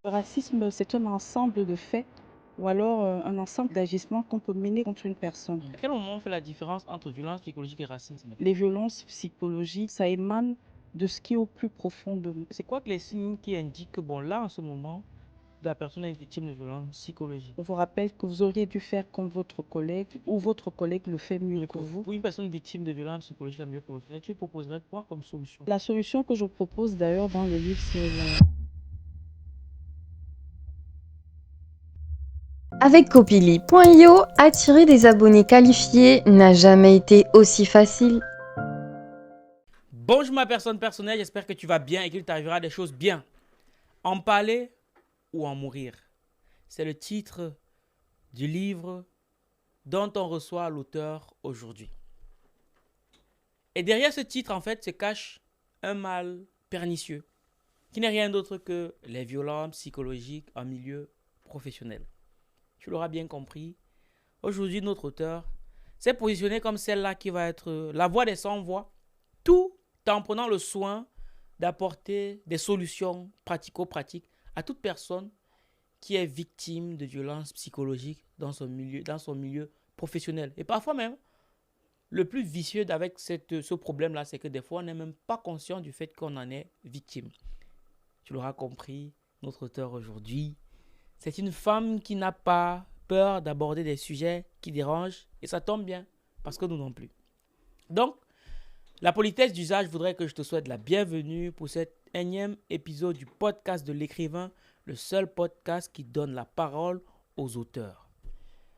Le racisme, c'est un ensemble de faits ou alors un ensemble d'agissements qu'on peut mener contre une personne. À quel moment on fait la différence entre violence psychologique et racisme? Les violences psychologiques, ça émane de ce qui est au plus profond de nous. C'est quoi que les signes qui indiquent que, bon, là, en ce moment, la personne est victime de violence psychologique? On vous rappelle que vous auriez dû faire comme votre collègue ou votre collègue le fait mieux que vous. Pour une personne victime de violence psychologique, la mieux professionnelle, tu proposerais quoi comme solution? La solution que je propose d'ailleurs dans le livre, c'est Avec Copili.io, attirer des abonnés qualifiés n'a jamais été aussi facile. Bonjour ma personne personnelle, j'espère que tu vas bien et qu'il t'arrivera des choses bien. En parler ou en mourir? C'est le titre du livre dont on reçoit l'auteur aujourd'hui. Et derrière ce titre, en fait, se cache un mal pernicieux qui n'est rien d'autre que les violences psychologiques en milieu professionnel. Tu l'auras bien compris. Aujourd'hui, notre auteur s'est positionné comme celle-là qui va être la voix des sans-voix, tout en prenant le soin d'apporter des solutions pratico-pratiques à toute personne qui est victime de violences psychologiques dans son milieu professionnel. Et parfois même, le plus vicieux avec ce problème-là, c'est que des fois, on n'est même pas conscient du fait qu'on en est victime. Tu l'auras compris, notre auteur aujourd'hui, c'est une femme qui n'a pas peur d'aborder des sujets qui dérangent, et ça tombe bien, parce que nous non plus. Donc, la politesse d'usage voudrait que je te souhaite la bienvenue pour cet énième épisode du podcast de l'écrivain, le seul podcast qui donne la parole aux auteurs.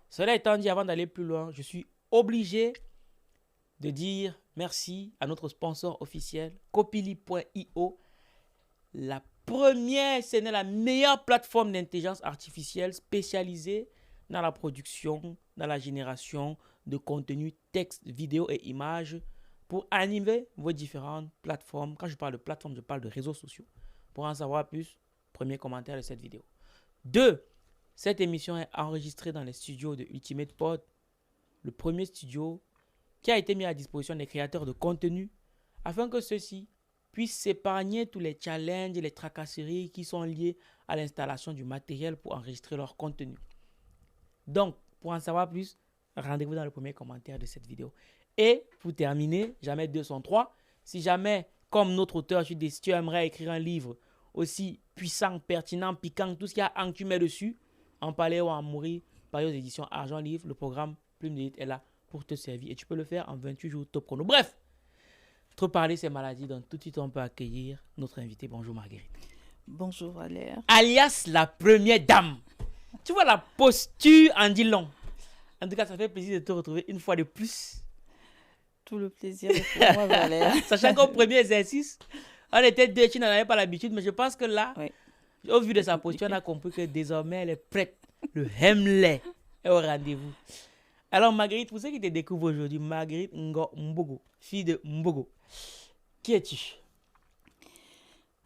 Cela étant dit, avant d'aller plus loin, je suis obligé de dire merci à notre sponsor officiel, Copili.io, la première, ce n'est la meilleure plateforme d'intelligence artificielle spécialisée dans la production, dans la génération de contenu texte, vidéo et images pour animer vos différentes plateformes. Quand je parle de plateforme, je parle de réseaux sociaux. Pour en savoir plus, premier commentaire de cette vidéo. 2. Cette émission est enregistrée dans les studios de Ultimate Pod, le premier studio qui a été mis à disposition des créateurs de contenu afin que ceux-ci puissent s'épargner tous les challenges et les tracasseries qui sont liés à l'installation du matériel pour enregistrer leur contenu. Donc, pour en savoir plus, rendez-vous dans le premier commentaire de cette vidéo. Et pour terminer, jamais 203, si jamais, comme notre auteur, si tu aimerais écrire un livre aussi puissant, pertinent, piquant, tout ce qu'il y a en tu mets dessus, en parler ou en mourir, par aux éditions Argent Livre, le programme Plume d'élite est là pour te servir. Et tu peux le faire en 28 jours top chrono. Bref, trop parler ces maladies, donc tout de suite on peut accueillir notre invité. Bonjour Marguerite. Bonjour Valère. Alias la première dame. Tu vois la posture en dit long. En tout cas, ça fait plaisir de te retrouver une fois de plus. Tout le plaisir est pour moi Valère. Sachant qu'au premier exercice, on était deux, tu n'en avais pas l'habitude, mais je pense que là, Oui. au vu de sa posture, on a compris que désormais elle est prête. Le Hemley est au rendez-vous. Alors Marguerite, pour ceux qui te découvrent aujourd'hui, Marguerite Mbogo, fille de Mbogo. Qui es-tu?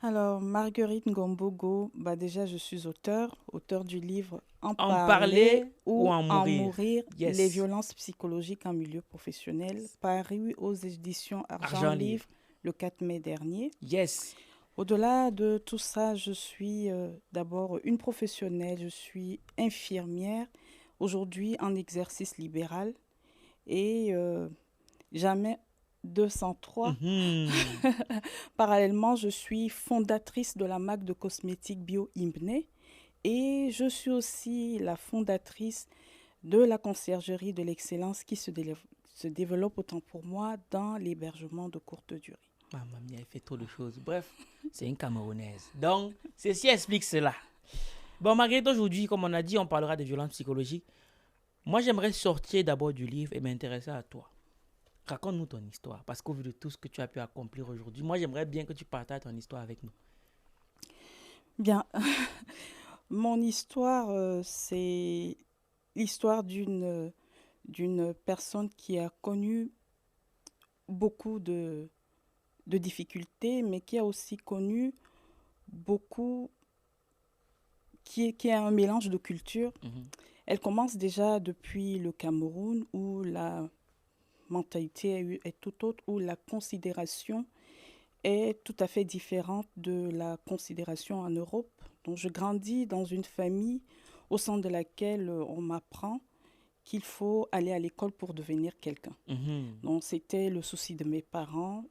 Alors, Marguerite Ngombogo, déjà je suis auteur du livre En parler ou ou en mourir. mourir, Yes. les violences psychologiques en milieu professionnel, paru aux éditions Argent Argent Livre le 4 mai dernier. Yes. Au-delà de tout ça, je suis d'abord une professionnelle, je suis infirmière, aujourd'hui en exercice libéral et jamais 203. Mhm. Parallèlement, je suis fondatrice de la marque de cosmétiques bio Imbné et je suis aussi la fondatrice de la conciergerie de l'excellence qui se développe autant pour moi dans l'hébergement de courte durée. Maman mia, elle fait trop de choses. Bref, c'est une Camerounaise. Donc, ceci explique cela. Bon, Marguerite, aujourd'hui, comme on a dit, on parlera de violences psychologiques. Moi, j'aimerais sortir d'abord du livre et m'intéresser à toi. Raconte-nous ton histoire, parce qu'au vu de tout ce que tu as pu accomplir aujourd'hui, moi, j'aimerais bien que tu partages ton histoire avec nous. Bien, mon histoire, c'est l'histoire d'une personne qui a connu beaucoup de difficultés, mais qui a aussi connu beaucoup, qui est un mélange de cultures. Mhm. Elle commence déjà depuis le Cameroun, où la mentalité est tout autre, où la considération est tout à fait différente de la considération en Europe. Donc, je grandis dans une famille au sein de laquelle on m'apprend qu'il faut aller à l'école pour devenir quelqu'un. Mhm. Donc, c'était le souci de mes parents.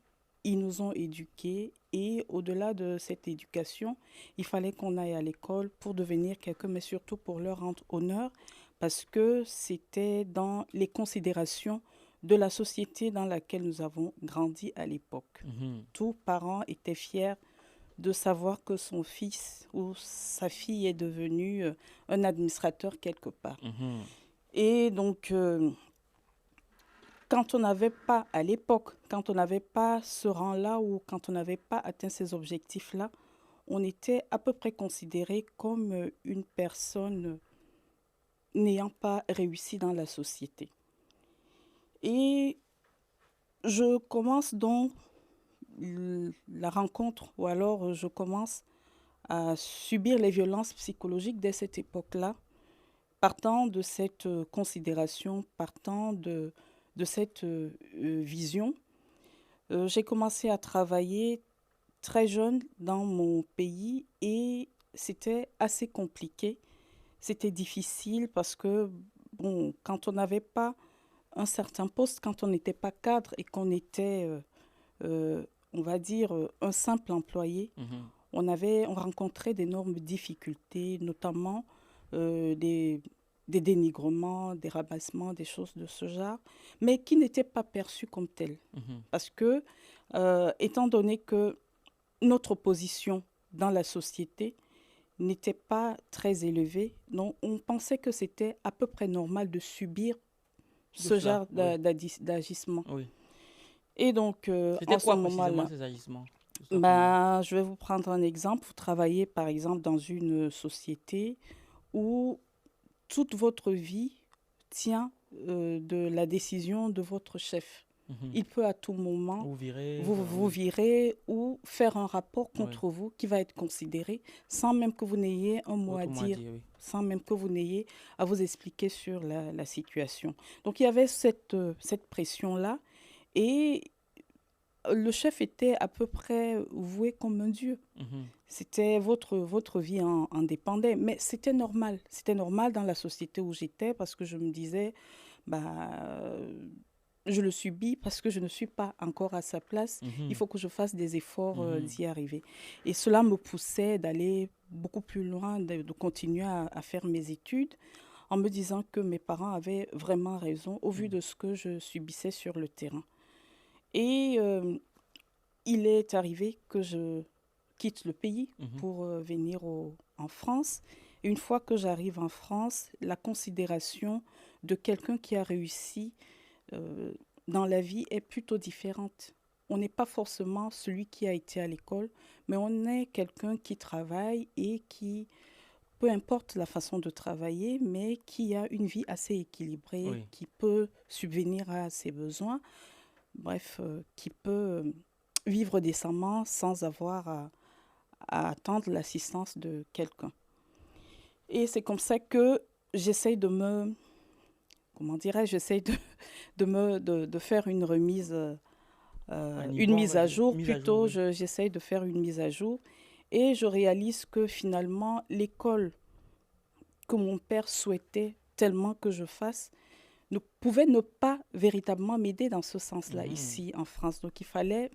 Ils nous ont éduqués et au-delà de cette éducation, il fallait qu'on aille à l'école pour devenir quelqu'un, mais surtout pour leur rendre honneur parce que c'était dans les considérations de la société dans laquelle nous avons grandi à l'époque. Mhm. Tout parent était fier de savoir que son fils ou sa fille est devenu un administrateur quelque part. Mhm. Et donc, quand on n'avait pas, à l'époque, quand on n'avait pas ce rang-là ou quand on n'avait pas atteint ces objectifs-là, on était à peu près considéré comme une personne n'ayant pas réussi dans la société. Et je commence donc la rencontre, ou alors je commence à subir les violences psychologiques dès cette époque-là, partant de cette considération, partant de cette vision. J'ai commencé à travailler très jeune dans mon pays et c'était assez compliqué. C'était difficile parce que, bon, quand on n'avait pas un certain poste, quand on n'était pas cadre et qu'on était, on va dire, un simple employé, Mhm. on rencontrait d'énormes difficultés, notamment des dénigrements, des rabassements, des choses de ce genre, mais qui n'étaient pas perçus comme tels. Mhm. Parce que, étant donné que notre position dans la société n'était pas très élevée, donc on pensait que c'était à peu près normal de subir De ce cela, genre oui. d'agissement. Oui. Et donc, C'était en ce quoi précisément moment-là, ces agissements, tout simplement? ben, je vais vous prendre un exemple. Vous travaillez, par exemple, dans une société où toute votre vie tient de la décision de votre chef. Mhm. Il peut à tout moment Vous virez, vous oui. virer ou faire un rapport Oui. contre vous qui va être considéré sans même que vous n'ayez un mot à Autrement dire, dit, oui. sans même que vous n'ayez à vous expliquer sur la situation. Donc il y avait cette pression-là et le chef était à peu près voué comme un dieu. Mhm. C'était votre vie en dépendait, mais c'était normal. C'était normal dans la société où j'étais parce que je me disais, bah, je le subis parce que je ne suis pas encore à sa place. Il Mhm. faut que je fasse des efforts Mhm. d'y arriver. Et cela me poussait d'aller beaucoup plus loin, de continuer à faire mes études en me disant que mes parents avaient vraiment raison au vu Mhm. de ce que je subissais sur le terrain. Et il est arrivé que je quitte le pays Mhm. pour venir en France. Et une fois que j'arrive en France, la considération de quelqu'un qui a réussi euh, dans la vie est plutôt différente. On n'est pas forcément celui qui a été à l'école, mais on est quelqu'un qui travaille et qui, peu importe la façon de travailler, mais qui a une vie assez équilibrée, Oui. qui peut subvenir à ses besoins, bref, qui peut vivre décemment sans avoir à attendre l'assistance de quelqu'un. Et c'est comme ça que j'essaye de me, comment dirais-je, j'essaye de faire À une niveau, on mise va à dire. jour. Mise à jour, Plutôt, oui. j'essaye de faire une mise à jour. Et je réalise que finalement, l'école que mon père souhaitait tellement que je fasse ne pouvait ne pas véritablement m'aider dans ce sens-là Mhm. ici en France. Donc il fallait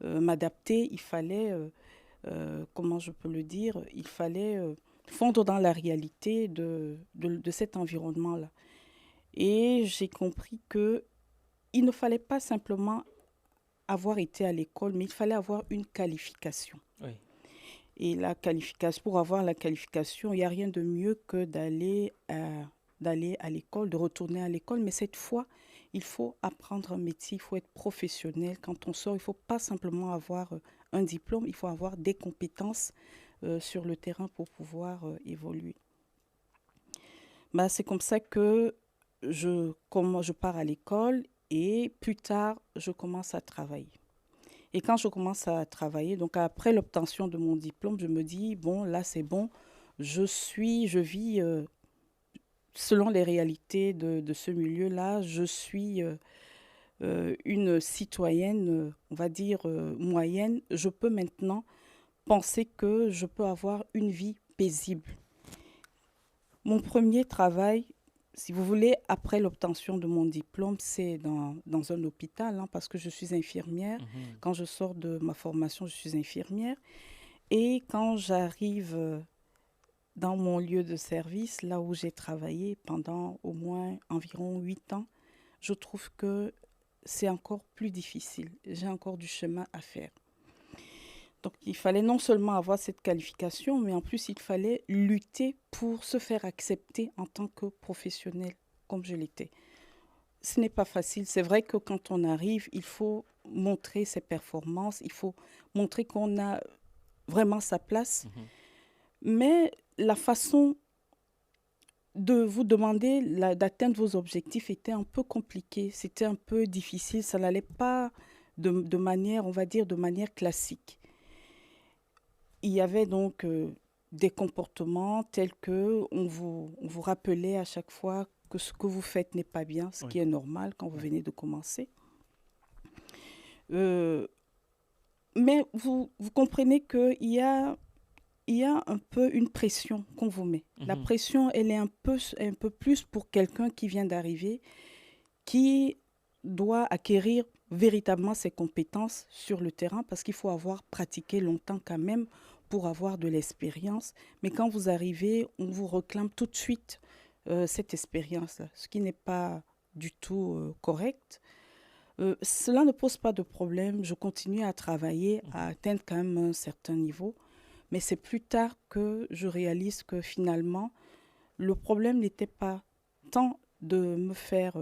m'adapter, il fallait, comment je peux le dire, il fallait fondre dans la réalité de cet environnement-là. Et j'ai compris que il ne fallait pas simplement avoir été à l'école, mais il fallait avoir une qualification. Oui. Et la qualification, pour avoir la qualification, il n'y a rien de mieux que d'aller à l'école, de retourner à l'école. Mais cette fois, il faut apprendre un métier, il faut être professionnel. Quand on sort, il ne faut pas simplement avoir un diplôme, il faut avoir des compétences sur le terrain pour pouvoir évoluer. Bah, c'est comme ça que je pars à l'école et plus tard, je commence à travailler. Et quand je commence à travailler, donc après l'obtention de mon diplôme, je me dis, bon, là c'est bon, je vis selon les réalités de ce milieu-là, je suis une citoyenne, on va dire, moyenne. Je peux maintenant penser que je peux avoir une vie paisible. Mon premier travail, si vous voulez, après l'obtention de mon diplôme, c'est dans un hôpital, hein, parce que je suis infirmière. Quand je sors de ma formation, je suis infirmière. Et quand j'arrive dans mon lieu de service, là où j'ai travaillé pendant au moins environ 8 ans, je trouve que c'est encore plus difficile. J'ai encore du chemin à faire. Donc, il fallait non seulement avoir cette qualification, mais en plus, il fallait lutter pour se faire accepter en tant que professionnel, comme je l'étais. Ce n'est pas facile. C'est vrai que quand on arrive, il faut montrer ses performances, il faut montrer qu'on a vraiment sa place. Mais la façon de vous demander d'atteindre vos objectifs était un peu compliquée. C'était un peu difficile. Ça n'allait pas de manière, on va dire, de manière classique. Il y avait donc des comportements tels que on vous rappelait à chaque fois que ce que vous faites n'est pas bien, ce qui est normal quand vous venez de commencer. Mais vous comprenez qu'il y a un peu une pression qu'on vous met. La pression, elle est un peu plus pour quelqu'un qui vient d'arriver, qui doit acquérir véritablement ses compétences sur le terrain parce qu'il faut avoir pratiqué longtemps quand même pour avoir de l'expérience. Mais quand vous arrivez, on vous réclame tout de suite cette expérience-là, ce qui n'est pas du tout correct. Cela ne pose pas de problème. Je continue à travailler, à atteindre quand même un certain niveau. Mais c'est plus tard que je réalise que finalement, le problème n'était pas tant de me faire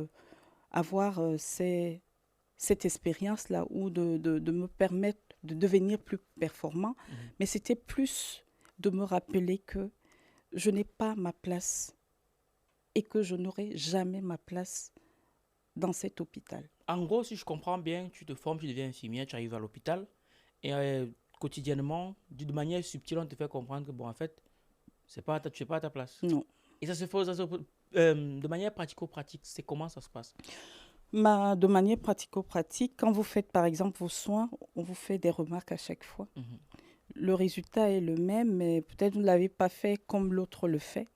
avoir cette expérience-là ou de me permettre de devenir plus performant, mais c'était plus de me rappeler que je n'ai pas ma place et que je n'aurai jamais ma place dans cet hôpital. En gros, si je comprends bien, tu te formes, tu deviens infirmière, tu arrives à l'hôpital et quotidiennement, de manière subtile, on te fait comprendre que, bon, en fait, tu n'es pas à ta place. Non. Et ça se fait de manière pratico-pratique. C'est comment ça se passe? De manière pratico-pratique, quand vous faites par exemple vos soins, on vous fait des remarques à chaque fois. Le résultat est le même, mais peut-être vous ne l'avez pas fait comme l'autre le fait.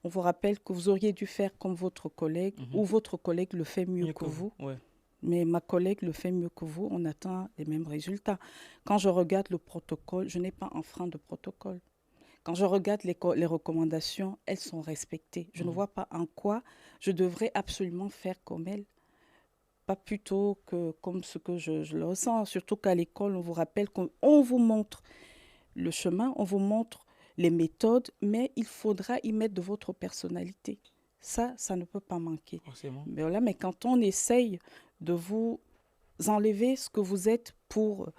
On vous rappelle que vous auriez dû faire comme votre collègue ou votre collègue le fait mieux que vous. Ouais. Mais ma collègue le fait mieux que vous, on atteint les mêmes résultats. Quand je regarde le protocole, je n'ai pas enfreint de protocole. Quand je regarde les recommandations, elles sont respectées. Je ne vois pas en quoi je devrais absolument faire comme elle. Pas plutôt que comme ce que je le ressens. Surtout qu'à l'école, on vous rappelle qu'on vous montre le chemin, on vous montre les méthodes, mais il faudra y mettre de votre personnalité. Ça ne peut pas manquer. Mais voilà, mais quand on essaye de vous enlever ce que vous êtes pour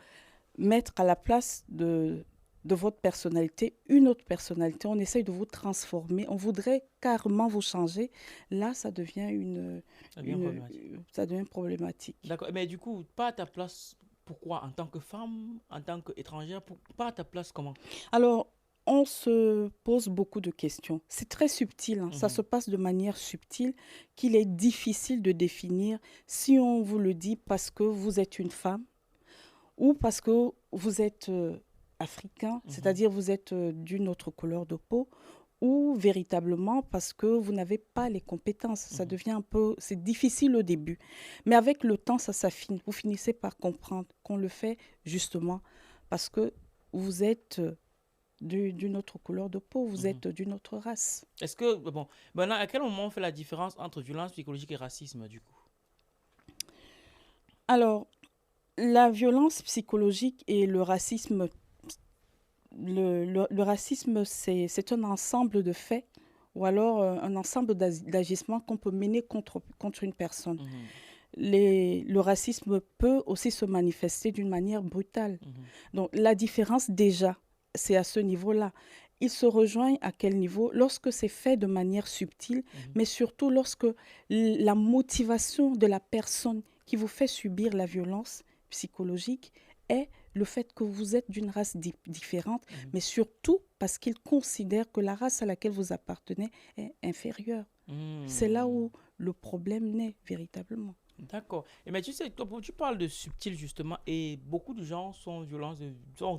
mettre à la place de votre personnalité, une autre personnalité, on essaye de vous transformer, on voudrait carrément vous changer, là, ça devient ça devient problématique. D'accord, mais du coup, pas à ta place, pourquoi? En tant que femme, en tant qu'étrangère, pas à ta place, comment? Alors, on se pose beaucoup de questions. C'est très subtil, hein. Ça se passe de manière subtile qu'il est difficile de définir si on vous le dit parce que vous êtes une femme ou parce que vous êtes africain, c'est-à-dire vous êtes d'une autre couleur de peau, ou véritablement parce que vous n'avez pas les compétences. Ça devient c'est difficile au début. Mais avec le temps, ça s'affine. Vous finissez par comprendre qu'on le fait justement parce que vous êtes d'une autre couleur de peau, vous êtes d'une autre race. Est-ce que, bon, maintenant, à quel moment on fait la différence entre violence psychologique et racisme, du coup? Alors, la violence psychologique et le racisme, le racisme, c'est un ensemble de faits ou alors un ensemble d'agissements qu'on peut mener contre une personne. Le racisme peut aussi se manifester d'une manière brutale. Donc, la différence déjà, c'est à ce niveau-là. Ils se rejoignent à quel niveau? Lorsque c'est fait de manière subtile, mais surtout lorsque la motivation de la personne qui vous fait subir la violence psychologique est le fait que vous êtes d'une race différente, mais surtout parce qu'il considère que la race à laquelle vous appartenez est inférieure. C'est là où le problème naît véritablement. D'accord. Et mais tu sais, tu parles de subtil justement, et beaucoup de gens sont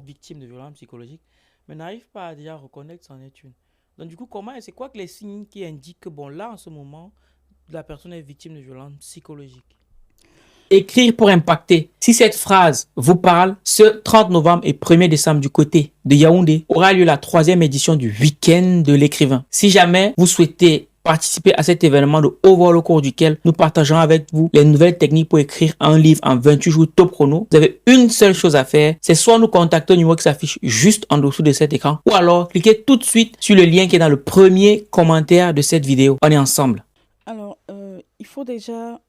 victimes de violences psychologiques, mais n'arrivent pas à déjà reconnaître c'en est une. Donc du coup, c'est quoi que les signes qui indiquent que bon, là, en ce moment, la personne est victime de violences psychologiques? Écrire pour impacter. Si cette phrase vous parle, ce 30 novembre et 1er décembre du côté de Yaoundé aura lieu la 3e édition du week-end de l'écrivain. Si jamais vous souhaitez participer à cet événement de haut vol au cours duquel nous partagerons avec vous les nouvelles techniques pour écrire un livre en 28 jours top chrono, vous avez une seule chose à faire, c'est soit nous contacter au numéro qui s'affiche juste en dessous de cet écran, ou alors cliquez tout de suite sur le lien qui est dans le premier commentaire de cette vidéo. On est ensemble. Alors, il faut déjà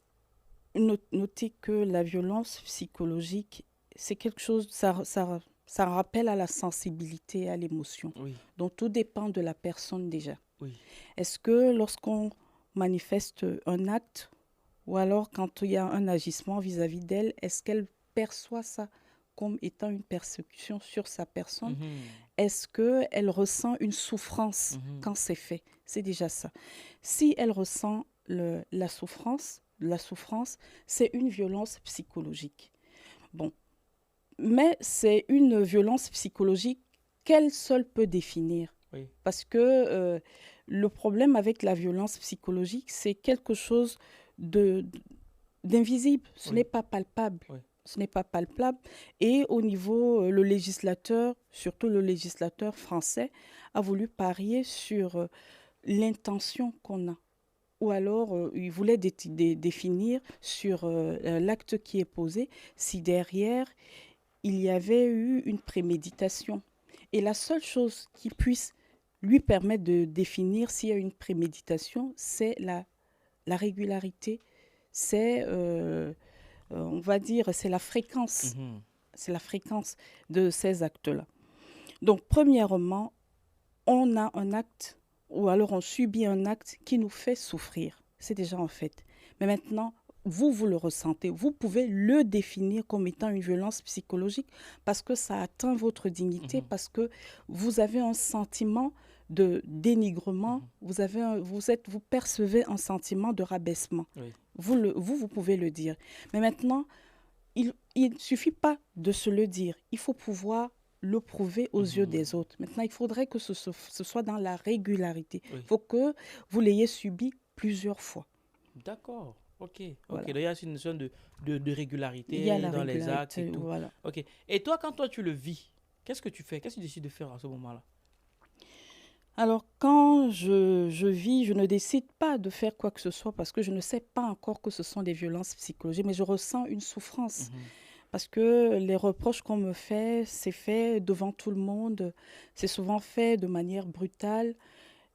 noter que la violence psychologique, c'est quelque chose, ça rappelle à la sensibilité et à l'émotion. Oui, Donc, tout dépend de la personne déjà. oui. Est-ce que lorsqu'on manifeste un acte ou alors quand il y a un agissement vis-à-vis d'elle, est-ce qu'elle perçoit ça comme étant une persécution sur sa personne? Mhm, Est-ce qu'elle ressent une souffrance mhm. quand c'est fait? C'est déjà ça. Si elle ressent la souffrance, c'est une violence psychologique. Bon, mais c'est une violence psychologique qu'elle seule peut définir. Oui, Parce que le problème avec la violence psychologique, c'est quelque chose de d'invisible. Ce oui, n'est pas palpable. oui. Ce n'est pas palpable. Et au niveau, le législateur, surtout le législateur français, a voulu parier sur l'intention qu'on a. Ou alors, il voulait définir sur l'acte qui est posé si derrière, il y avait eu une préméditation. Et la seule chose qui puisse lui permettre de définir s'il y a une préméditation, c'est la régularité, c'est, on va dire, Mhm. c'est la fréquence de ces actes-là. Donc, premièrement, on a un acte ou alors on subit un acte qui nous fait souffrir. C'est déjà un fait. Mais maintenant, vous le ressentez. Vous pouvez le définir comme étant une violence psychologique parce que ça atteint votre dignité, Mhm, parce que vous avez un sentiment de dénigrement, mhm. vous percevez un sentiment de rabaissement. Oui. Vous pouvez le dire. Mais maintenant, il ne suffit pas de se le dire. Il faut pouvoir le prouver aux yeux Mhm. des autres. Maintenant, il faudrait que ce soit dans la régularité. Oui. Il faut que vous l'ayez subi plusieurs fois. D'accord. Ok. Ok. Voilà. Donc, il y a une notion de Il y a régularité la dans les actes et régularité, tout. voilà. Ok. Et toi, quand toi tu le vis, qu'est-ce que tu fais? Qu'est-ce que tu décides de faire à ce moment-là? Alors, quand je vis, je ne décide pas de faire quoi que ce soit parce que je ne sais pas encore que ce sont des violences psychologiques, mais je ressens une souffrance. Mhm, Parce que les reproches qu'on me fait, c'est fait devant tout le monde, c'est souvent fait de manière brutale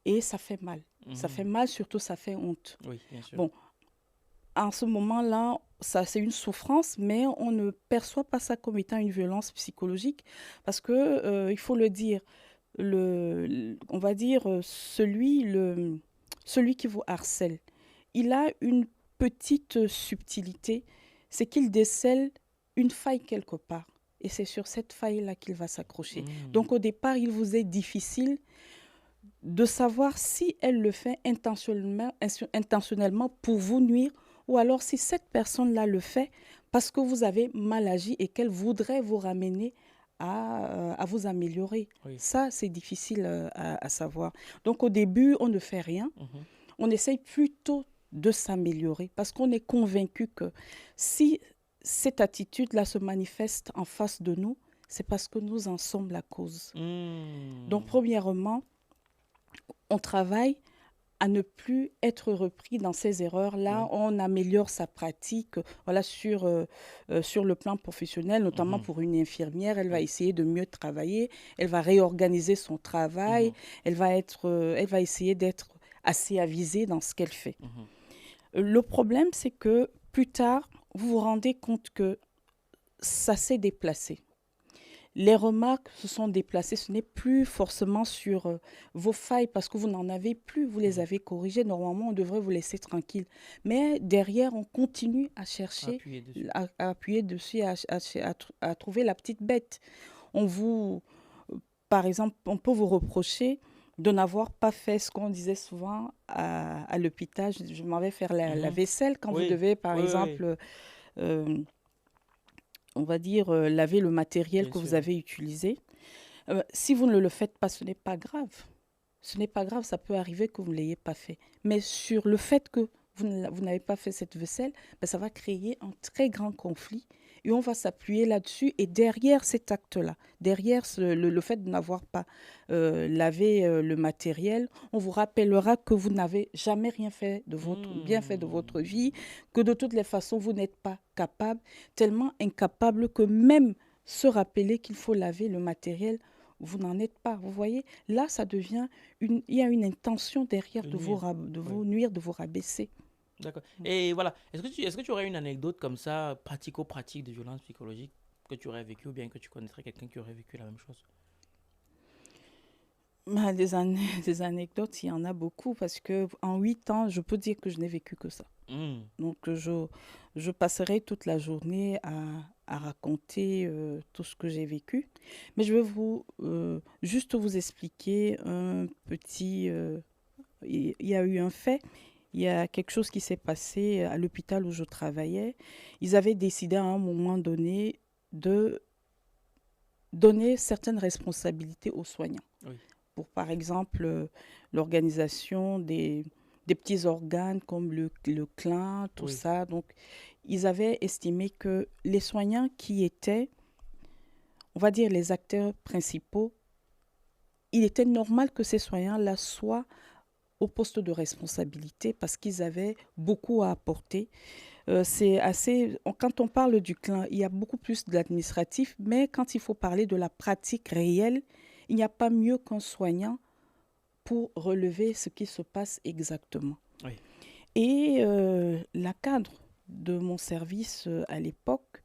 et ça fait mal. Ça fait mhm. mal, surtout ça fait honte. Oui, bien sûr. Bon, en ce moment-là, ça c'est une souffrance, mais on ne perçoit pas ça comme étant une violence psychologique parce que, il faut le dire, on va dire, celui qui vous harcèle, il a une petite subtilité, c'est qu'il décèle une faille quelque part. Et c'est sur cette faille-là qu'il va s'accrocher. Mhm, Donc au départ, il vous est difficile de savoir si elle le fait intentionnellement pour vous nuire ou alors si cette personne-là le fait parce que vous avez mal agi et qu'elle voudrait vous ramener à vous améliorer. oui. Ça, c'est difficile à savoir. Donc au début, on ne fait rien. Mhm, On essaye plutôt de s'améliorer parce qu'on est convaincu que si cette attitude-là se manifeste en face de nous, c'est parce que nous en sommes la cause. Donc mhm. premièrement, on travaille à ne plus être repris dans ces erreurs-là. Oui. On améliore sa pratique, voilà, sur le plan professionnel, notamment Mhm, pour une infirmière. Elle va oui. essayer de mieux travailler, elle va réorganiser son travail, Mhm, elle va essayer d'être assez avisée dans ce qu'elle fait. mhm. Le problème, c'est que plus tard, vous vous rendez compte que ça s'est déplacé. Les remarques se sont déplacées. Ce n'est plus forcément sur vos failles parce que vous n'en avez plus. Vous les Mhm. avez corrigées. Normalement, on devrait vous laisser tranquille. Mais derrière, on continue à chercher, Appuyer dessus. à appuyer dessus, à trouver la petite bête. On vous, par exemple, on peut vous reprocher de n'avoir pas fait ce qu'on disait souvent à l'hôpital. Je m'en vais faire la Mhm. vaisselle quand vous Oui, devez, par oui, oui, oui, exemple, euh, on va dire, laver le matériel bien que vous sûr. avez utilisé. Si vous ne le faites pas, ce n'est pas grave. Ce n'est pas grave, ça peut arriver que vous ne l'ayez pas fait. Mais sur le fait que vous n'avez pas fait cette vaisselle, ben, ça va créer un très grand conflit. Et on va s'appuyer là-dessus. Et derrière cet acte-là, derrière le fait de n'avoir pas lavé le matériel, on vous rappellera que vous n'avez jamais rien fait de bien fait de votre Hmm. vie, que de toutes les façons, vous n'êtes pas capable, tellement incapable que même se rappeler qu'il faut laver le matériel, vous n'en êtes pas. Vous voyez, là, ça devient il y a une intention derrière De de vous, nuire. de Oui, vous nuire, de vous rabaisser. d'accord. Et voilà, est-ce que tu aurais une anecdote comme ça, pratico-pratique de violence psychologique que tu aurais vécu ou bien que tu connaîtrais quelqu'un qui aurait vécu la même chose? Bah, des anecdotes, il y en a beaucoup parce que en 8 ans, je peux dire que je n'ai vécu que ça. Hmm. Donc, je passerai toute la journée à raconter tout ce que j'ai vécu. Mais je vais juste vous expliquer un petit... il y a eu un fait, il y a quelque chose qui s'est passé à l'hôpital où je travaillais. Ils avaient décidé à un moment donné de donner certaines responsabilités aux soignants. Oui. Pour, par exemple, l'organisation des petits organes comme le clin, tout Oui. ça. Donc, ils avaient estimé que les soignants qui étaient, on va dire, les acteurs principaux, il était normal que ces soignants-là soient au poste de responsabilité parce qu'ils avaient beaucoup à apporter. C'est assez, quand on parle du clin, il y a beaucoup plus d'administratif, mais quand il faut parler de la pratique réelle, il n'y a pas mieux qu'un soignant pour relever ce qui se passe exactement. Oui. Et la cadre de mon service à l'époque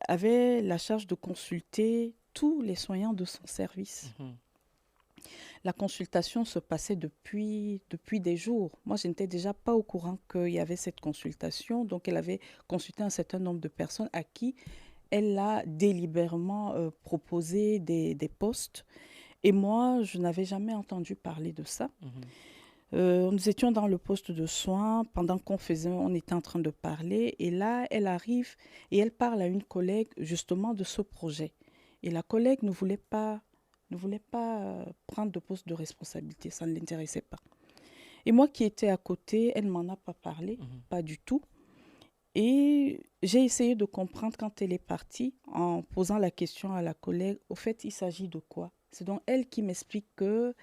avait la charge de consulter tous les soignants de son service. Mhm. La consultation se passait depuis des jours. Moi, je n'étais déjà pas au courant qu'il y avait cette consultation. Donc, elle avait consulté un certain nombre de personnes à qui elle a délibérément proposé des postes. Et moi, je n'avais jamais entendu parler de ça. Mhm. Nous étions dans le poste de soins pendant on était en train de parler. Et là, elle arrive et elle parle à une collègue justement de ce projet. Et la collègue ne voulait pas prendre de poste de responsabilité. Ça ne l'intéressait pas. Et moi qui étais à côté, elle ne m'en a pas parlé, Mhm. pas du tout. Et j'ai essayé de comprendre quand elle est partie en posant la question à la collègue, au fait, il s'agit de quoi? C'est donc elle qui m'explique que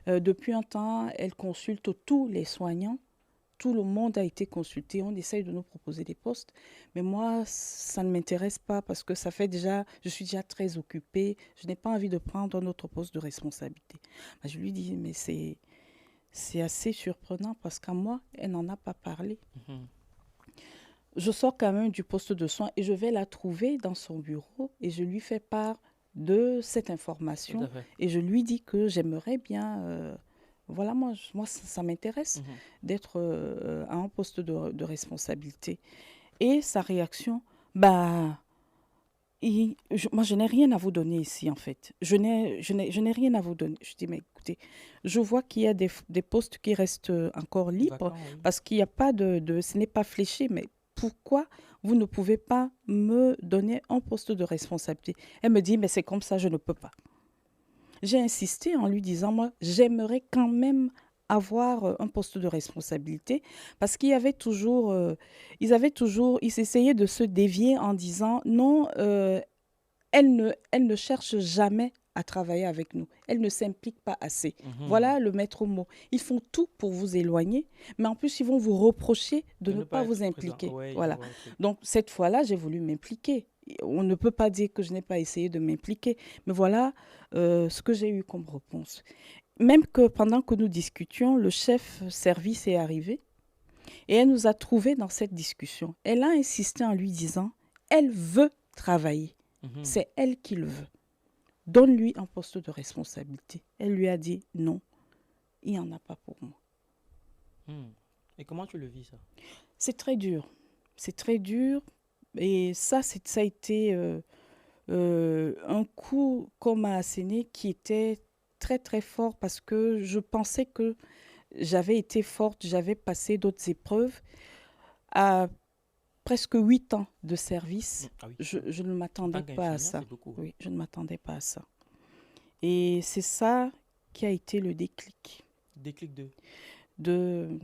depuis un temps, elle consulte tous les soignants. Tout le monde a été consulté. On essaye de nous proposer des postes. Mais moi, ça ne m'intéresse pas parce que je suis déjà très occupée. Je n'ai pas envie de prendre un autre poste de responsabilité. Ben, je lui dis, mais c'est assez surprenant parce qu'à moi, elle n'en a pas parlé. Mhm. Je sors quand même du poste de soins et je vais la trouver dans son bureau et je lui fais part de cette Tout à information fait. et je lui dis que j'aimerais bien, voilà, moi ça m'intéresse Mhm. d'être à un poste de responsabilité. Et sa réaction, bah, moi je n'ai rien à vous donner ici en fait. Je n'ai rien à vous donner. Je dis, mais écoutez, je vois qu'il y a des postes qui restent encore libres Vacant, oui. parce qu'il n'y a pas ce n'est pas fléché, mais pourquoi vous ne pouvez pas me donner un poste de responsabilité? Elle me dit, mais c'est comme ça, je ne peux pas. J'ai insisté en lui disant, moi, j'aimerais quand même avoir un poste de responsabilité parce qu'il y avait toujours, ils essayaient de se dévier en disant, non, elle ne cherche jamais à travailler avec nous. Elle ne s'implique pas assez. Mhm. Voilà le maître mot. Ils font tout pour vous éloigner, mais en plus, ils vont vous reprocher de De ne ne pas pas vous être présent. impliquer. Oui, je Voilà. vois le truc. Donc, cette fois-là, j'ai voulu m'impliquer. On ne peut pas dire que je n'ai pas essayé de m'impliquer, mais voilà ce que j'ai eu comme réponse. Même que pendant que nous discutions, le chef service est arrivé et elle nous a trouvés dans cette discussion. Elle a insisté en lui disant, elle veut travailler. Mhm. C'est elle qui le veut. Donne-lui un poste de responsabilité. Elle lui a dit non, il n'y en a pas pour moi. Mhm. Et comment tu le vis, ça? C'est très dur. C'est très dur. Et ça a été un coup qu'on m'a asséné qui était très, très fort parce que je pensais que j'avais été forte, j'avais passé d'autres épreuves. À presque 8 ans de service, Ah oui, je ne en m'attendais tant pas à qu'infirmière, ça. c'est beaucoup. Oui, je ne m'attendais pas à ça. Et c'est ça qui a été le déclic Déclic de,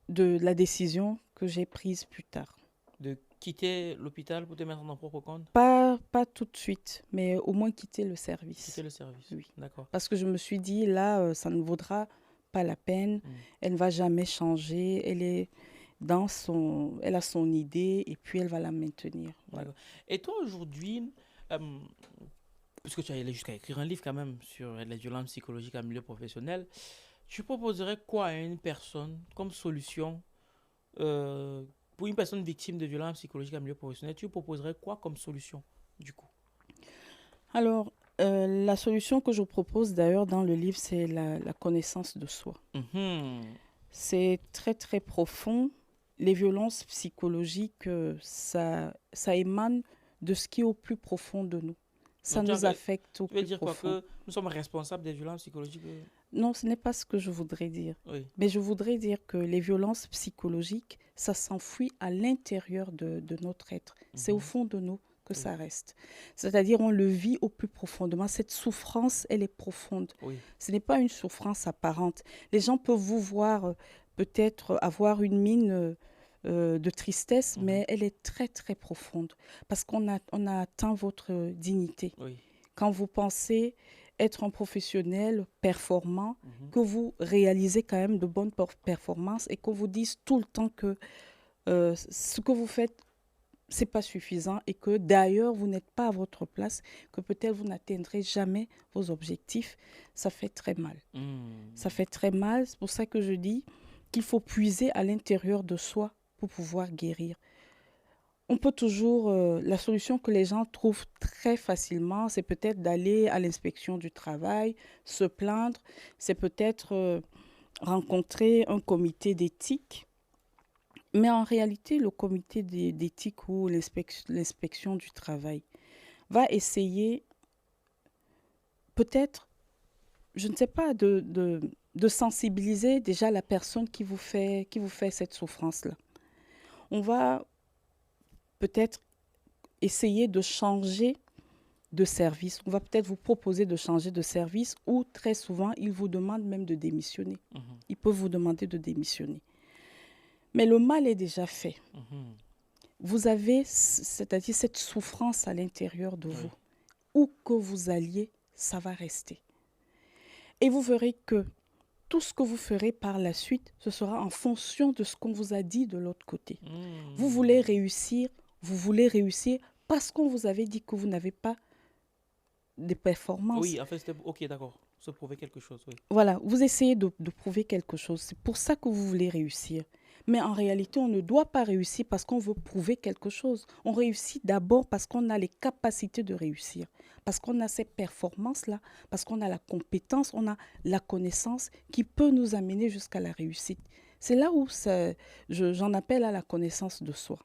de la décision que j'ai prise plus tard. de quitter l'hôpital pour te mettre en ton propre compte, Pas tout de suite, mais au moins quitter le service. quitter le service. Oui. D'accord. Parce que je me suis dit, là, ça ne vaudra pas la peine. Elle ne va jamais changer. Elle a son idée et puis elle va la maintenir. Voilà. D'accord. Et toi, aujourd'hui, puisque tu as allé jusqu'à écrire un livre quand même sur les violences psychologiques en milieu professionnel, tu proposerais quoi à une personne comme solution pour une personne victime de violences psychologiques en milieu professionnel? Tu proposerais quoi comme solution, du coup? Alors, la solution que je propose d'ailleurs dans le livre, c'est la connaissance de soi. C'est très, très profond. Les violences psychologiques, ça émane de ce qui est au plus profond de nous. Ça Donc, nous affecte au tu veux plus dire quoi, profond. que nous sommes responsables des violences psychologiques? Non, ce n'est pas ce que je voudrais dire. Oui. Mais je voudrais dire que les violences psychologiques, ça s'enfuit à l'intérieur de notre être. C'est au fond de nous que Oui. ça reste. C'est-à-dire, on le vit au plus profondément. Cette souffrance, elle est profonde. Oui. Ce n'est pas une souffrance apparente. Les gens peuvent vous voir peut-être avoir une mine de tristesse, mais elle est très, très profonde. Parce qu'on a atteint votre dignité. Oui. Quand vous pensez être un professionnel performant, que vous réalisez quand même de bonnes performances et qu'on vous dise tout le temps que ce que vous faites, c'est pas suffisant et que d'ailleurs, vous n'êtes pas à votre place, que peut-être vous n'atteindrez jamais vos objectifs, ça fait très mal. Ça fait très mal. C'est pour ça que je dis qu'il faut puiser à l'intérieur de soi pour pouvoir guérir. On peut toujours, la solution que les gens trouvent très facilement, c'est peut-être d'aller à l'inspection du travail, se plaindre, c'est peut-être rencontrer un comité d'éthique. Mais en réalité, le comité d'éthique ou l'inspection du travail va essayer peut-être, je ne sais pas, de sensibiliser déjà la personne qui vous fait cette souffrance-là. On va peut-être essayer de changer de service. On va peut-être vous proposer de changer de service ou très souvent, ils vous demandent même de démissionner. Ils peuvent vous demander de démissionner. Mais le mal est déjà fait. Vous avez, c'est-à-dire cette souffrance à l'intérieur de vous. Où que vous alliez, ça va rester. Et vous verrez que tout ce que vous ferez par la suite, ce sera en fonction de ce qu'on vous a dit de l'autre côté. Vous voulez réussir parce qu'on vous avait dit que vous n'avez pas de performance. Oui, en fait, c'était... Ok, d'accord. Se prouver quelque chose, oui. Voilà, vous essayez de prouver quelque chose. C'est pour ça que vous voulez réussir. Mais en réalité, on ne doit pas réussir parce qu'on veut prouver quelque chose. On réussit d'abord parce qu'on a les capacités de réussir, parce qu'on a ces performances-là, parce qu'on a la compétence, on a la connaissance qui peut nous amener jusqu'à la réussite. C'est là où j'en appelle à la connaissance de soi.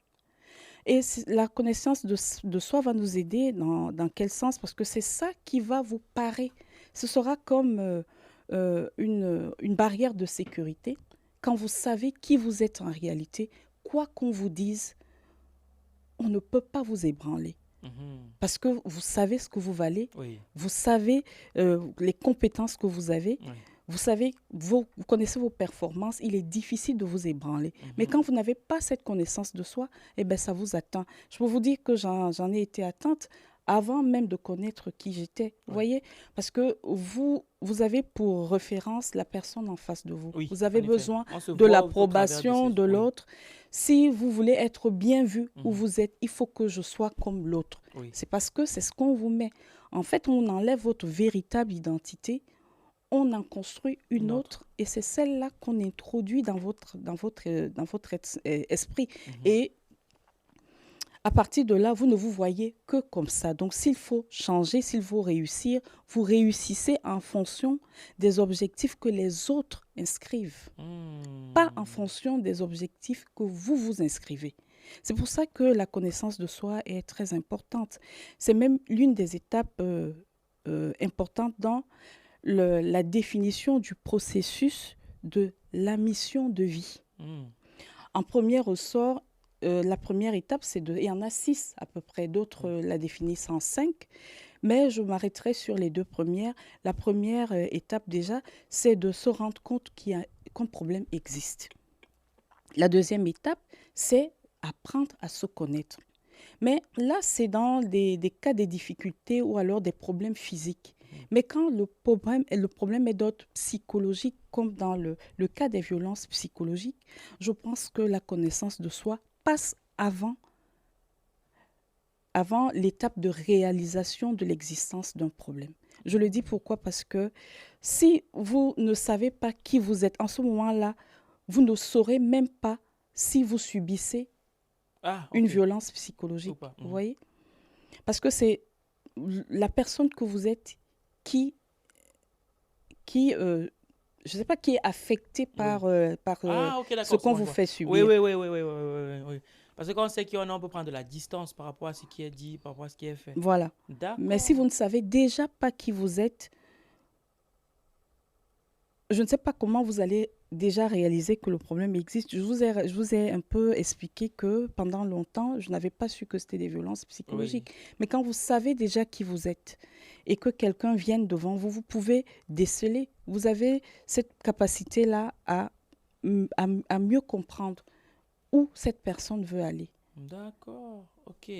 Et la connaissance de soi va nous aider dans quel sens? Parce que c'est ça qui va vous parer. Ce sera comme une barrière de sécurité. Quand vous savez qui vous êtes en réalité, quoi qu'on vous dise, on ne peut pas vous ébranler. Parce que vous savez ce que vous valez, vous savez les compétences que vous avez, vous savez, vous connaissez vos performances, il est difficile de vous ébranler. Mais quand vous n'avez pas cette connaissance de soi, eh ben, ça vous atteint. Je peux vous dire que j'en ai été atteinte avant même de connaître qui j'étais. Vous voyez? Parce que vous avez pour référence la personne en face de vous. Vous avez besoin de l'approbation de l'autre. Si vous voulez être bien vu où vous êtes, il faut que je sois comme l'autre. C'est parce que c'est ce qu'on vous met. En fait, on enlève votre véritable identité, on en construit une autre et c'est celle-là qu'on introduit dans votre esprit. Et à partir de là, vous ne vous voyez que comme ça. Donc, s'il faut changer, s'il faut réussir, vous réussissez en fonction des objectifs que les autres inscrivent, pas en fonction des objectifs que vous vous inscrivez. C'est pour ça que la connaissance de soi est très importante. C'est même l'une des étapes importante dans la définition du processus de la mission de vie. En premier ressort, la première étape, il y en a 6 à peu près, d'autres la définissent en 5, mais je m'arrêterai sur les 2 premières. La première étape déjà, c'est de se rendre compte qu'un problème existe. La deuxième étape, c'est apprendre à se connaître. Mais là, c'est dans des cas de difficultés ou alors des problèmes physiques. Mais quand le problème est d'ordre psychologique, comme dans le cas des violences psychologiques, je pense que la connaissance de soi passe avant l'étape de réalisation de l'existence d'un problème. Je le dis pourquoi? Parce que si vous ne savez pas qui vous êtes, en ce moment-là, vous ne saurez même pas si vous subissez une violence psychologique. Vous voyez? Parce que c'est la personne que vous êtes qui je ne sais pas, qui est affectée par ce qu'on vous fait subir. Oui. Parce que quand on sait qui on peut prendre de la distance par rapport à ce qui est dit, par rapport à ce qui est fait. Voilà. Mais si vous ne savez déjà pas qui vous êtes, je ne sais pas comment vous allez déjà réaliser que le problème existe. Je vous ai un peu expliqué que pendant longtemps, je n'avais pas su que c'était des violences psychologiques. Oui. Mais quand vous savez déjà qui vous êtes et que quelqu'un vienne devant vous, vous pouvez déceler. Vous avez cette capacité-là à mieux comprendre où cette personne veut aller. D'accord. Ok.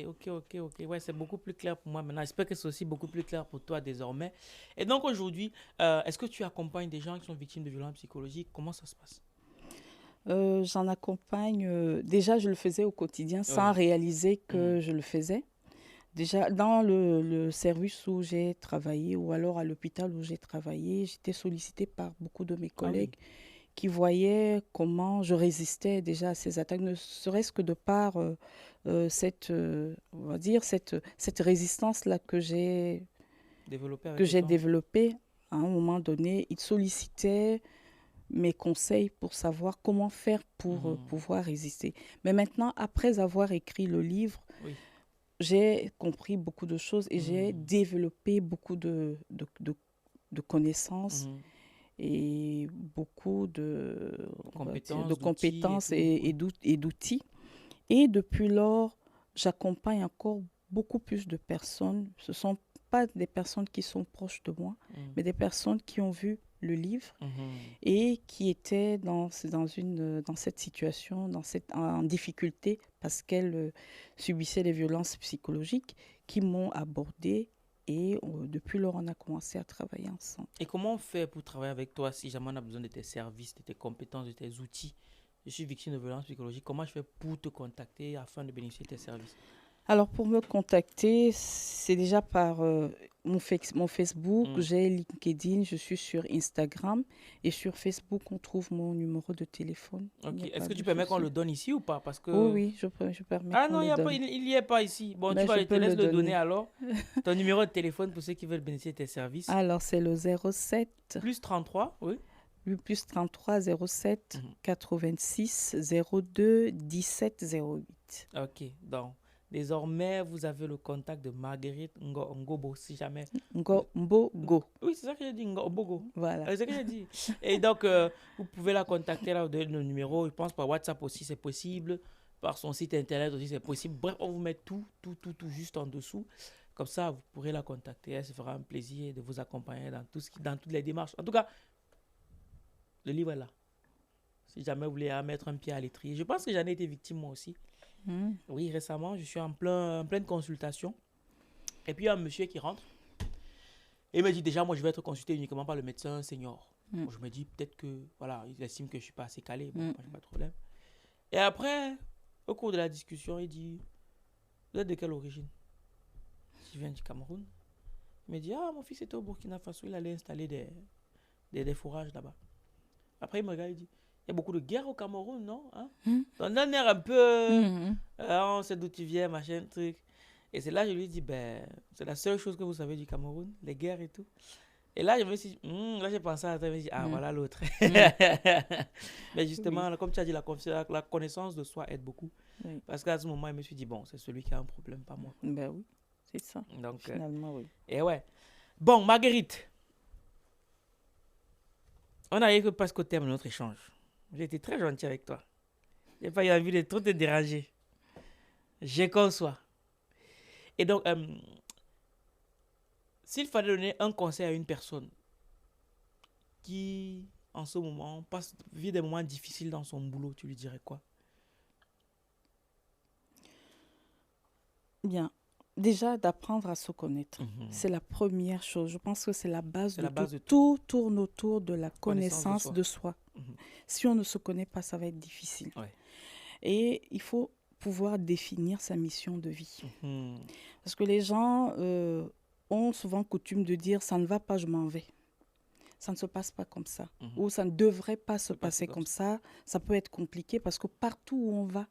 Ouais, c'est beaucoup plus clair pour moi maintenant. J'espère que c'est aussi beaucoup plus clair pour toi désormais. Et donc aujourd'hui, est-ce que tu accompagnes des gens qui sont victimes de violences psychologiques? Comment ça se passe? J'en accompagne. Déjà, je le faisais au quotidien sans réaliser que je le faisais. Déjà, dans le service où j'ai travaillé ou alors à l'hôpital où j'ai travaillé, j'étais sollicitée par beaucoup de mes collègues qui voyaient comment je résistais déjà à ces attaques, ne serait-ce que de par cette résistance-là que j'ai développée à un moment donné. Ils sollicitaient mes conseils pour savoir comment faire pour pouvoir résister. Mais maintenant, après avoir écrit le livre, j'ai compris beaucoup de choses et j'ai développé beaucoup de connaissances et beaucoup de compétences et d'outils. Et depuis lors, j'accompagne encore beaucoup plus de personnes. Ce ne sont pas des personnes qui sont proches de moi, mais des personnes qui ont vu le livre et qui étaient dans cette situation, en difficulté parce qu'elles subissaient des violences psychologiques, qui m'ont abordé. Et depuis lors, on a commencé à travailler ensemble. Et comment on fait pour travailler avec toi si jamais on a besoin de tes services, de tes compétences, de tes outils? Je suis victime de violences psychologiques. Comment je fais pour te contacter afin de bénéficier de tes services? Alors, pour me contacter, c'est déjà par mon Facebook, j'ai LinkedIn, je suis sur Instagram. Et sur Facebook, on trouve mon numéro de téléphone. Ok. Est-ce que tu permets qu'on le donne ici ou pas? Parce que... Oui, je permets. Ah non, il n'y est pas ici. Bon, tu vas te laisser le donner alors. Ton numéro de téléphone pour ceux qui veulent bénéficier de tes services. Alors, c'est le 07. Plus 33, oui. Plus 33 07 86 02 17 08. Ok, donc désormais, vous avez le contact de Marguerite Ngobo, si jamais. Mbogo. Oui, c'est ça que j'ai dit, Ngobo. Voilà. C'est ça que j'ai dit. Et donc, vous pouvez la contacter là, vous donnez le numéro. Je pense par WhatsApp aussi, c'est possible. Par son site internet aussi, c'est possible. Bref, on vous met tout juste en dessous. Comme ça, vous pourrez la contacter. Elle se fera un plaisir de vous accompagner dans toutes les démarches. En tout cas, le livre est là. Si jamais vous voulez mettre un pied à l'étrier. Je pense que j'en ai été victime moi aussi. Oui, récemment, je suis en pleine consultation. Et puis, il y a un monsieur qui rentre. Et il me dit, déjà, moi, je vais être consulté uniquement par le médecin senior. Bon, je me dis, peut-être que, voilà, il estime que je ne suis pas assez calé. Bon, moi, je n'ai pas de problème. Et après, au cours de la discussion, il dit, vous êtes de quelle origine? Je viens du Cameroun. Il me dit, mon fils était au Burkina Faso, il allait installer des fourrages là-bas. Après, il me regarde, il dit, il y a beaucoup de guerres au Cameroun, non? Dans un air un peu, on sait d'où tu viens, machin, truc. Et c'est là que je lui dis, c'est la seule chose que vous savez du Cameroun, les guerres et tout. Et là, je me suis dit, là, j'ai pensé à ça, je me suis dit, voilà l'autre. Mais justement, comme tu as dit, la connaissance de soi aide beaucoup. Oui. Parce qu'à ce moment, je me suis dit, bon, c'est celui qui a un problème, pas moi. Ben oui, c'est ça. Donc, finalement, oui. Et ouais. Bon, Marguerite, on arrive presque au terme de notre échange. J'ai été très gentil avec toi. J'ai pas eu envie de trop te déranger. Je conçois. Et donc, s'il fallait donner un conseil à une personne qui, en ce moment, vit des moments difficiles dans son boulot, tu lui dirais quoi? Bien. Déjà, d'apprendre à se connaître. C'est la première chose. Je pense que c'est la base de tout. Tout tourne autour de la connaissance de soi. Si on ne se connaît pas, ça va être difficile. Ouais. Et il faut pouvoir définir sa mission de vie. Parce que les gens ont souvent coutume de dire « ça ne va pas, je m'en vais ». Ça ne se passe pas comme ça. Ou ça ne devrait pas se passer comme ça. Ça peut être compliqué parce que partout où on va,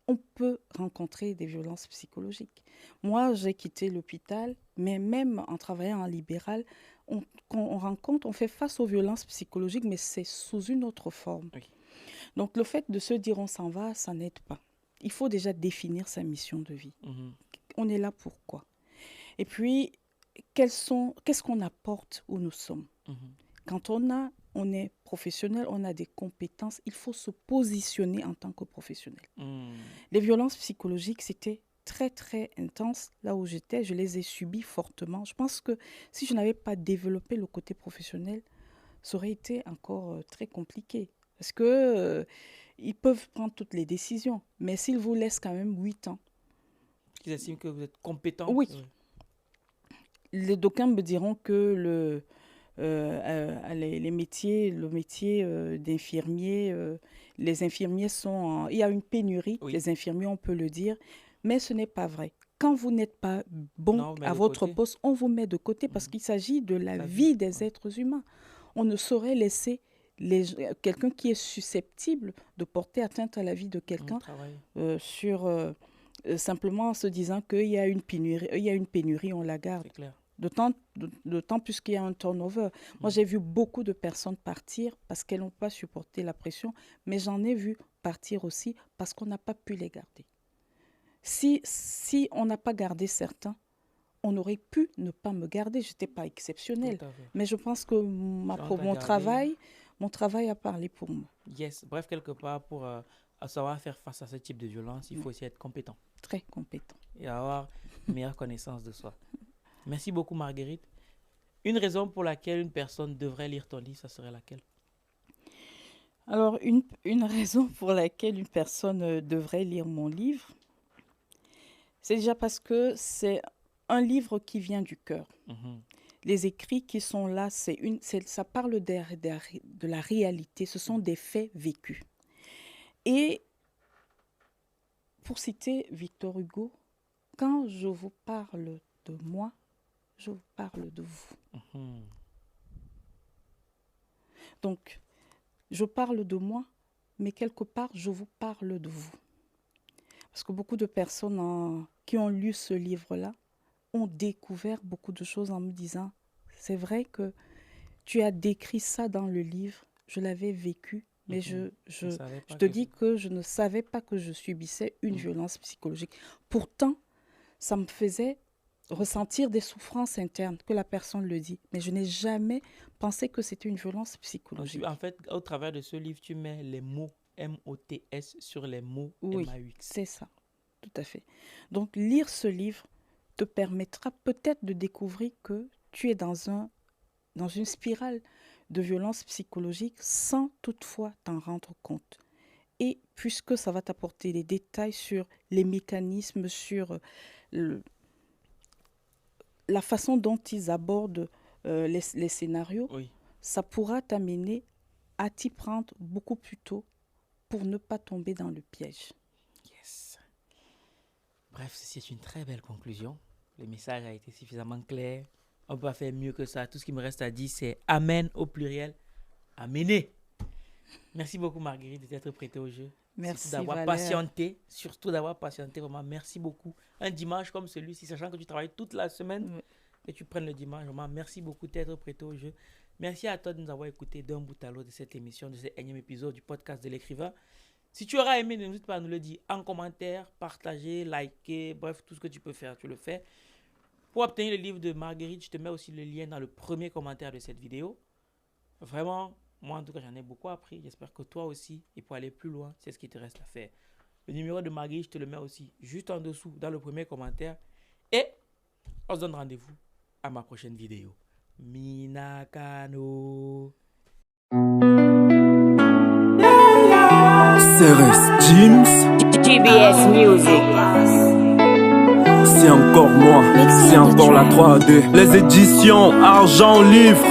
on peut rencontrer des violences psychologiques. Moi, j'ai quitté l'hôpital, mais même en travaillant en libéral, on fait face aux violences psychologiques, mais c'est sous une autre forme. Oui. Donc, le fait de se dire on s'en va, ça n'aide pas. Il faut déjà définir sa mission de vie. On est là pourquoi? Et puis, qu'est-ce qu'on apporte où nous sommes? Quand on est professionnel, on a des compétences, il faut se positionner en tant que professionnel. Les violences psychologiques, c'était très, très intense. Là où j'étais, je les ai subies fortement. Je pense que si je n'avais pas développé le côté professionnel, ça aurait été encore très compliqué. Parce que ils peuvent prendre toutes les décisions, mais s'ils vous laissent quand même 8 ans. Ils estiment que vous êtes compétent. Oui. Les d'aucuns me diront que le métier d'infirmier, les infirmiers il y a une pénurie, les infirmiers, on peut le dire, mais ce n'est pas vrai. Quand vous n'êtes pas bon à votre poste, on vous met de côté parce qu'il s'agit de la vie des êtres humains. On ne saurait laisser quelqu'un qui est susceptible de porter atteinte à la vie de quelqu'un simplement en se disant qu'il y a une pénurie, on la garde. C'est clair. D'autant plus qu'il y a un turnover. Moi, j'ai vu beaucoup de personnes partir parce qu'elles n'ont pas supporté la pression, mais j'en ai vu partir aussi parce qu'on n'a pas pu les garder. Si on n'a pas gardé certains, on aurait pu ne pas me garder. Je n'étais pas exceptionnelle. Mais je pense que mon travail a parlé pour moi. Yes. Bref, quelque part, pour savoir faire face à ce type de violence, il faut aussi être compétent. Très compétent. Et avoir une meilleure connaissance de soi. Merci beaucoup, Marguerite. Une raison pour laquelle une personne devrait lire ton livre, ça serait laquelle? Alors, une raison pour laquelle une personne devrait lire mon livre, c'est déjà parce que c'est un livre qui vient du cœur. Les écrits qui sont là, ça parle de la réalité, ce sont des faits vécus. Et pour citer Victor Hugo, quand je vous parle de moi, je vous parle de vous. Donc, je parle de moi, mais quelque part, je vous parle de vous. Parce que beaucoup de personnes qui ont lu ce livre-là ont découvert beaucoup de choses en me disant, c'est vrai que tu as décrit ça dans le livre, je l'avais vécu, mais je te dis que je ne savais pas que je subissais une violence psychologique. Pourtant, ça me faisait ressentir des souffrances internes, que la personne le dit. Mais je n'ai jamais pensé que c'était une violence psychologique. En fait, au travers de ce livre, tu mets les mots M-O-T-S sur les mots M-A-U-X. C'est ça, tout à fait. Donc, lire ce livre te permettra peut-être de découvrir que tu es dans une spirale de violence psychologique sans toutefois t'en rendre compte. Et puisque ça va t'apporter des détails sur les mécanismes, sur la façon dont ils abordent les scénarios, ça pourra t'amener à t'y prendre beaucoup plus tôt pour ne pas tomber dans le piège. Yes. Bref, c'est une très belle conclusion. Le message a été suffisamment clair. On ne peut pas faire mieux que ça. Tout ce qui me reste à dire, c'est Amen au pluriel. Amenez. Merci beaucoup, Marguerite, d'être prêtée au jeu. Merci surtout d'avoir patienté, vraiment. Merci beaucoup. Un dimanche comme celui-ci, sachant que tu travailles toute la semaine et tu prennes le dimanche, vraiment. Merci beaucoup d'être prêtée au jeu. Merci à toi de nous avoir écoutés d'un bout à l'autre de cette émission, de ce énième épisode du podcast de l'écrivain. Si tu auras aimé, n'hésite pas à nous le dire en commentaire, partager, liker, bref, tout ce que tu peux faire, tu le fais. Pour obtenir le livre de Marguerite, je te mets aussi le lien dans le premier commentaire de cette vidéo. Vraiment, moi en tout cas, j'en ai beaucoup appris. J'espère que toi aussi, et pour aller plus loin, c'est ce qui te reste à faire. Le numéro de Marguerite, je te le mets aussi juste en dessous, dans le premier commentaire. Et on se donne rendez-vous à ma prochaine vidéo. Minakano. CRS James, GBS Music. c'est encore moi, c'est encore la 3D. Les éditions Argent Livre,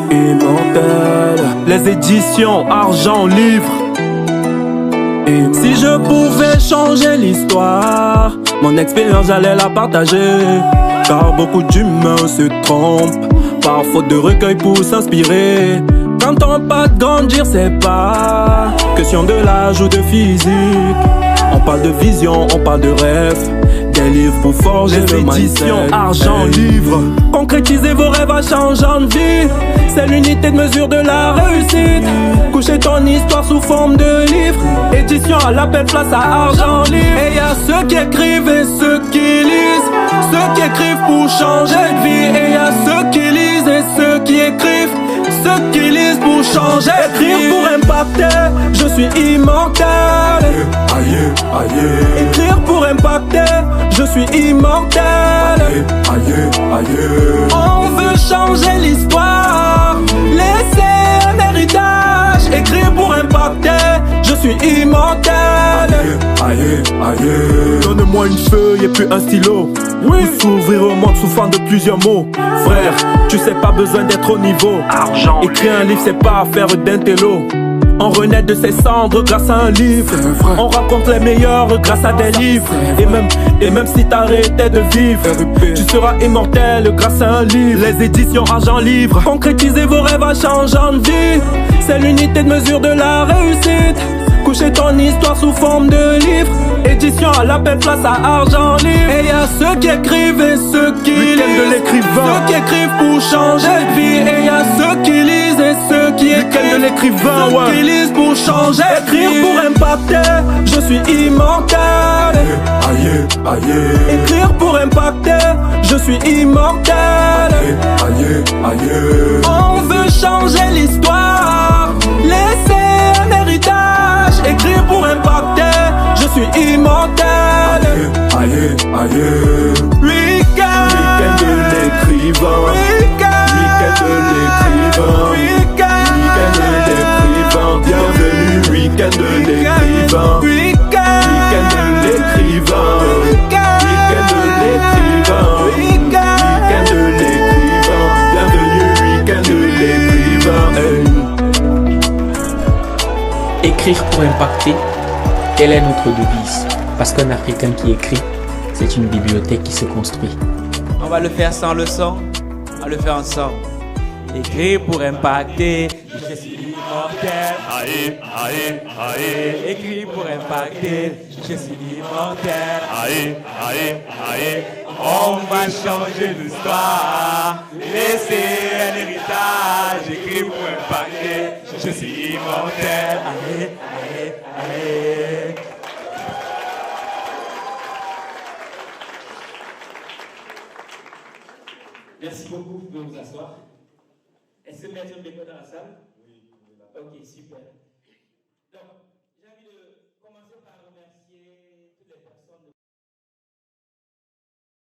Immortel. Les éditions Argent Livre. Et si je pouvais changer l'histoire, mon expérience j'allais la partager. Car beaucoup d'humains se trompent, par faute de recueil pour s'inspirer. Quand on parle de grandir, c'est pas question de l'âge ou de physique. On parle de vision, on parle de rêve. Des livres pour forger le mindset. Les éditions Argent Livre. Concrétisez vos rêves en changeant de vie. C'est l'unité de mesure de la réussite. Coucher ton histoire sous forme de livre. Édition à l'appel, place à Argent Livre. Et y a ceux qui écrivent et ceux qui lisent. Ceux qui écrivent pour changer de vie. Et y a ceux qui lisent et ceux qui écrivent. Ceux qui lisent pour changer. Écrire pour impacter, je suis immortel. Aïe, aïe. Écrire pour impacter, je suis immortel. Aïe, aïe. On veut changer l'histoire, laisser un héritage. Écrire pour impacter, je suis immortel. Aïe, aïe. Donne-moi une feuille et puis un stylo. Oui, s'ouvrir au monde sous forme de plusieurs mots. Frère, tu sais pas besoin d'être au niveau. Argent. Écrire un livre, c'est pas affaire d'intello. On renaît de ses cendres grâce à un livre. On raconte les meilleurs grâce à des livres. Et même si t'arrêtais de vivre, tu seras immortel grâce à un livre. Les éditions Argent Livre. Concrétisez vos rêves en changeant de vie. C'est l'unité de mesure de la réussite. Coucher ton histoire sous forme de livre. Édition à l'appel, place à Argent Livre. Et y a ceux qui écrivent et ceux qui lisent. De l'écrivain. Ceux qui écrivent pour changer de vie. Et y a ceux qui lisent et ceux qui écrivent. De l'écrivain, ceux qui lisent pour changer. Écrire pour impacter, je suis immortel. Aïe, aïe. Écrire pour impacter, je suis immortel. Aïe, aïe. On veut changer l'histoire, laisser un héritage. Écrire pour impacter, je suis immortel. Aïe, aïe. Week-end de l'écrivain. Week-end de l'écrivain. Week-end de l'écrivain. Bienvenue, week-end de l'écrivain. Week-end de l'écrivain. Week-end de l'écrivain. Week-end de l'écrivain. Bienvenue, week-end de l'écrivain. Écrire pour impacter, telle est notre devise. Parce qu'un Africain qui écrit, c'est une bibliothèque qui se construit. On va le faire sans le son, on va le faire ensemble. Écrire pour impacter, je suis immortel. Aïe, aïe, aïe. Écrire pour impacter, je suis immortel. Aïe, aïe, aïe. On va changer l'histoire, laisser un héritage. Écrire pour impacter, je suis immortel. Allez, allez, allez. Merci beaucoup, vous pouvez vous asseoir. Est-ce que Maître Béco dans la salle? Oui. Ok, super. Donc,